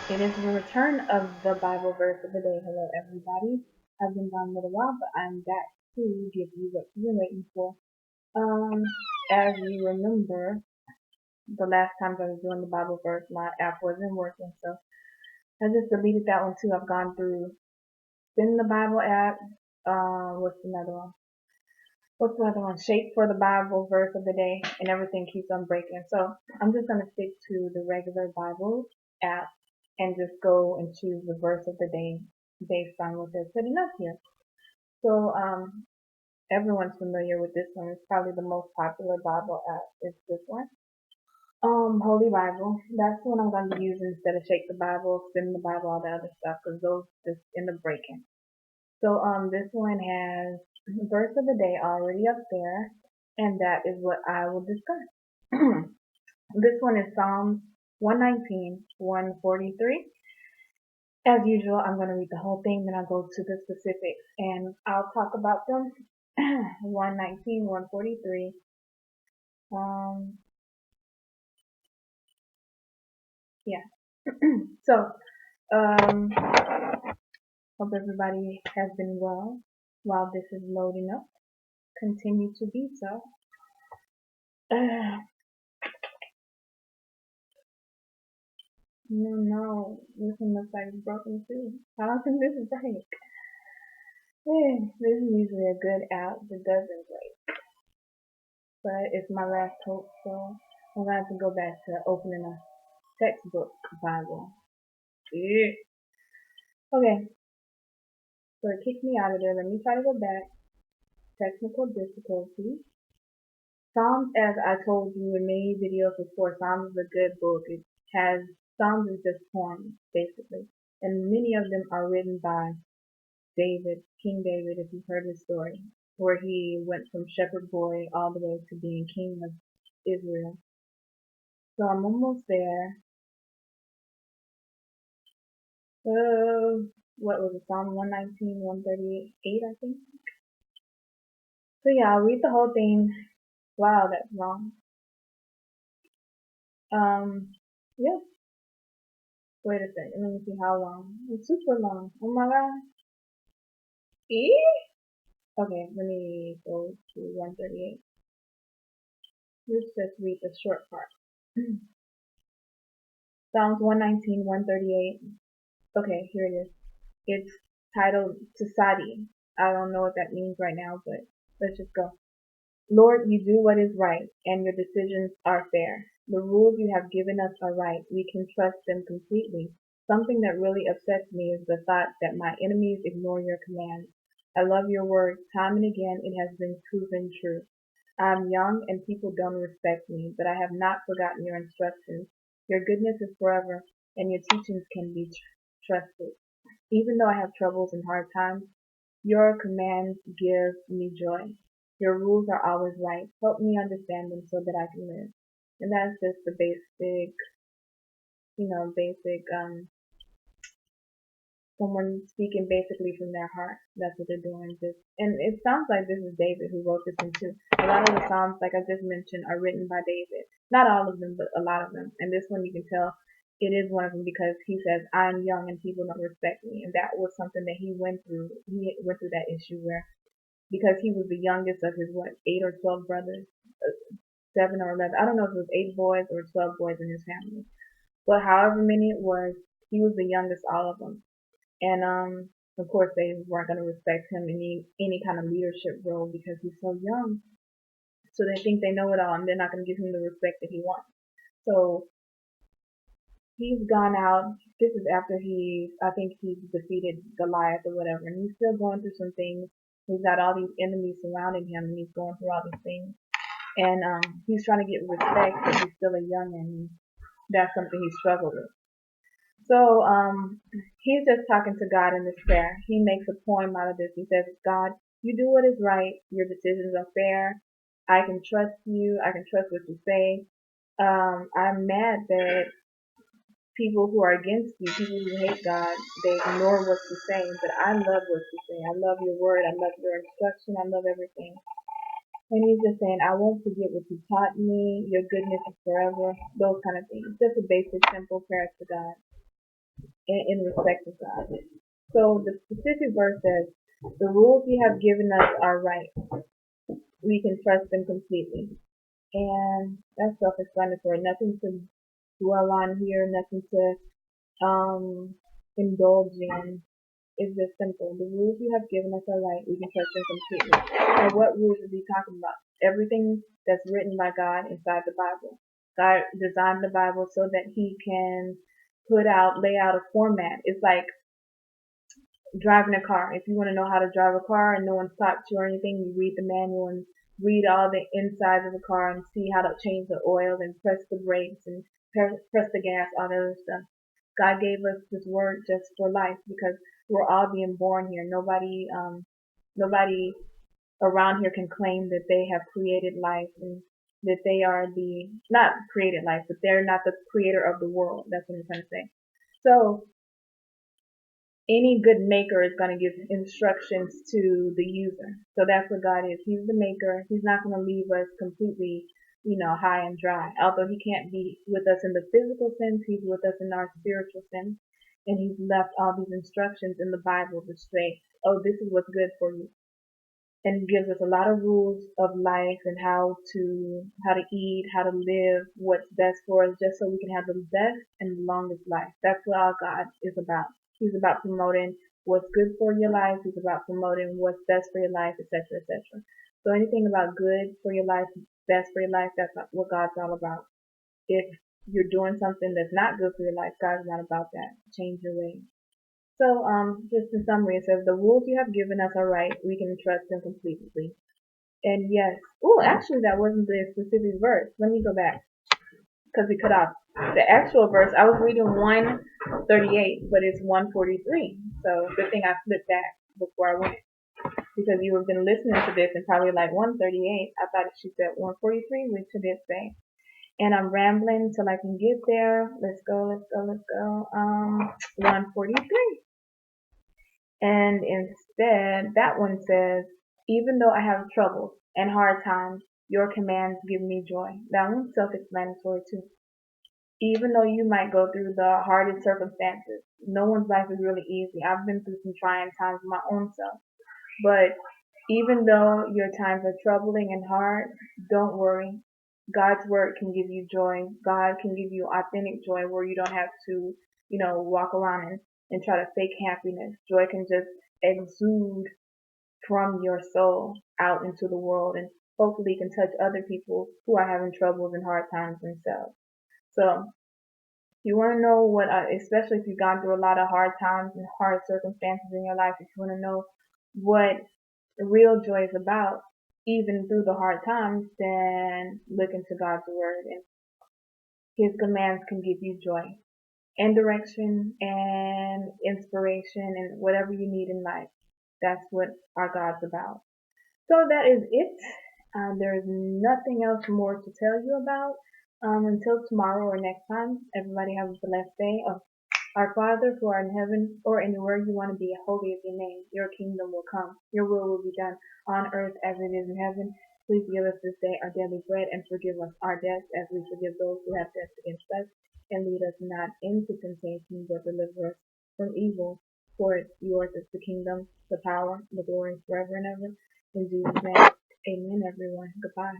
It is the return of the Bible verse of the day. Hello, everybody. I've been gone a little while, but I'm back to give you what you've been waiting for. Um, as you remember, the last time I was doing the Bible verse, my app wasn't working, so I just deleted that one too. I've gone through Spin the Bible app. What's another one? What's the other one? Shape for the Bible verse of the day, and everything keeps on breaking. So I'm just gonna stick to the regular Bible app and just go and choose the verse of the day based on what they're putting up here. So everyone's familiar with this one. It's probably the most popular Bible app. Is this one? Holy Bible. That's the one I'm going to use instead of Shake the Bible, Spin the Bible, all the other stuff, because those just end up breaking. So this one has verse of the day already up there, and that is what I will discuss. This one is Psalms 119, 143. As usual, I'm going to read the whole thing, then I'll go to the specifics, and I'll talk about them. 119, 143. Yeah. So, um, hope everybody has been well while this is loading up. Continue to be so. No, this one looks like it's broken too. How can this break? This is usually a good app that doesn't break, but it's my last hope, so I'm gonna have to go back to opening a textbook Bible. Yeah. Okay, so it kicked me out of there. Let me try to go back. Technical difficulty. Psalms, as I told you in many videos before, Psalms is a good book. It has Psalms is just poems, basically, and many of them are written by David, King David, if you've heard his story, where he went from shepherd boy all the way to being king of Israel. So I'm almost there. What was it? Psalm 119, 138, I think. So yeah, I'll read the whole thing. Wow, that's long. Yeah. Wait a second. Let me see how long. It's super long. Oh my god. Eh? Okay, let me go to 138. Let's just read the short part. Psalms 119, 138. Okay, here it is. It's titled Tasadi. I don't know what that means right now, but let's just go. Lord, you do what is right, and your decisions are fair. The rules you have given us are right. We can trust them completely. Something that really upsets me is the thought that my enemies ignore your commands. I love your word. Time and again, it has been proven true. I am young and people don't respect me, but I have not forgotten your instructions. Your goodness is forever, and your teachings can be trusted. Even though I have troubles and hard times, your commands give me joy. Your rules are always right. Help me understand them so that I can live. And that's just the basic, basic, someone speaking basically from their heart. That's what they're doing. And it sounds like this is David who wrote this one too. A lot of the Psalms, like I just mentioned, are written by David. Not all of them, but a lot of them. And this one you can tell it is one of them because he says, I'm young and people don't respect me. And that was something that he went through. He went through that issue where, because he was the youngest of his, 8 or 12 brothers? 7 or 11. I don't know if it was 8 boys or 12 boys in his family. But however many it was, he was the youngest all of them. And of course they weren't going to respect him in any kind of leadership role because he's so young. So they think they know it all and they're not going to give him the respect that he wants. So he's gone out. This is after I think he's defeated Goliath or whatever, and he's still going through some things. He's got all these enemies surrounding him, and he's going through all these things. And he's trying to get respect, but he's still a youngin'. And that's something he struggled with. So he's just talking to God in this prayer. He makes a poem out of this. He says, God, you do what is right. Your decisions are fair. I can trust you. I can trust what you say. I'm mad that people who are against you, people who hate God, they ignore what you say. But I love what you say. I love your word. I love your instruction. I love everything. And he's just saying, I won't forget what you taught me. Your goodness is forever. Those kind of things. Just a basic, simple prayer to God. in respect of God. So the specific verse says, "The rules you have given us are right. We can trust them completely." And that's self-explanatory. Nothing to dwell on here. Nothing to indulge in. It's just simple. The rules you have given us are right. We can trust them completely. And what rules is he talking about? Everything that's written by God inside the Bible. God designed the Bible so that he can lay out a format. It's like driving a car. If you want to know how to drive a car and no one's taught you or anything, you read the manual and read all the insides of the car and see how to change the oil and press the brakes and press the gas, all that other stuff. God gave us this word just for life because we're all being born here. Nobody around here can claim that they have created life and that they are not created life, but they're not the creator of the world. That's what I'm trying to say. So any good maker is going to give instructions to the user. So that's what God is. He's the maker. He's not going to leave us completely, high and dry. Although he can't be with us in the physical sense, he's with us in our spiritual sense. And he's left all these instructions in the Bible to say, oh, this is what's good for you. And gives us a lot of rules of life and how to eat, how to live, what's best for us, just so we can have the best and longest life. That's what our God is about. He's about promoting what's good for your life. He's about promoting what's best for your life, etc., etc. So anything about good for your life, best for your life, that's what God's all about. If you're doing something that's not good for your life, God's not about that. Change your ways. So, just in summary, it says, "The rules you have given us are right. We can trust them completely." And yes, oh, actually, that wasn't the specific verse. Let me go back because we cut off. The actual verse, I was reading 138, but it's 143. So, good thing I flipped back before I went because you have been listening to this and probably like 138. I thought she said 143, which it did say. And I'm rambling till I can get there. Let's go, let's go, let's go. 143. And instead, that one says, "Even though I have troubles and hard times, your commands give me joy." That one's self-explanatory too. Even though you might go through the hardest circumstances, no one's life is really easy. I've been through some trying times my own self. But even though your times are troubling and hard, don't worry. God's word can give you joy. God can give you authentic joy where you don't have to, walk around and try to fake happiness. Joy can just exude from your soul out into the world and hopefully can touch other people who are having troubles and hard times themselves. So you want to know especially if you've gone through a lot of hard times and hard circumstances in your life, if you want to know what real joy is about, even through the hard times, then look into God's word and his commands can give you joy and direction and inspiration and whatever you need in life. That's what our God's about. So that is it. There is nothing else more to tell you about. Until tomorrow or next time, everybody have a blessed day. Our Father who art in heaven or anywhere you want to be, holy is your name. Your kingdom will come. Your will be done on earth as it is in heaven. Please give us this day our daily bread and forgive us our debts as we forgive those who have debts against us. And lead us not into temptation, but deliver us from evil. For yours is the kingdom, the power, the glory forever and ever. In Jesus' name, amen, everyone. Goodbye.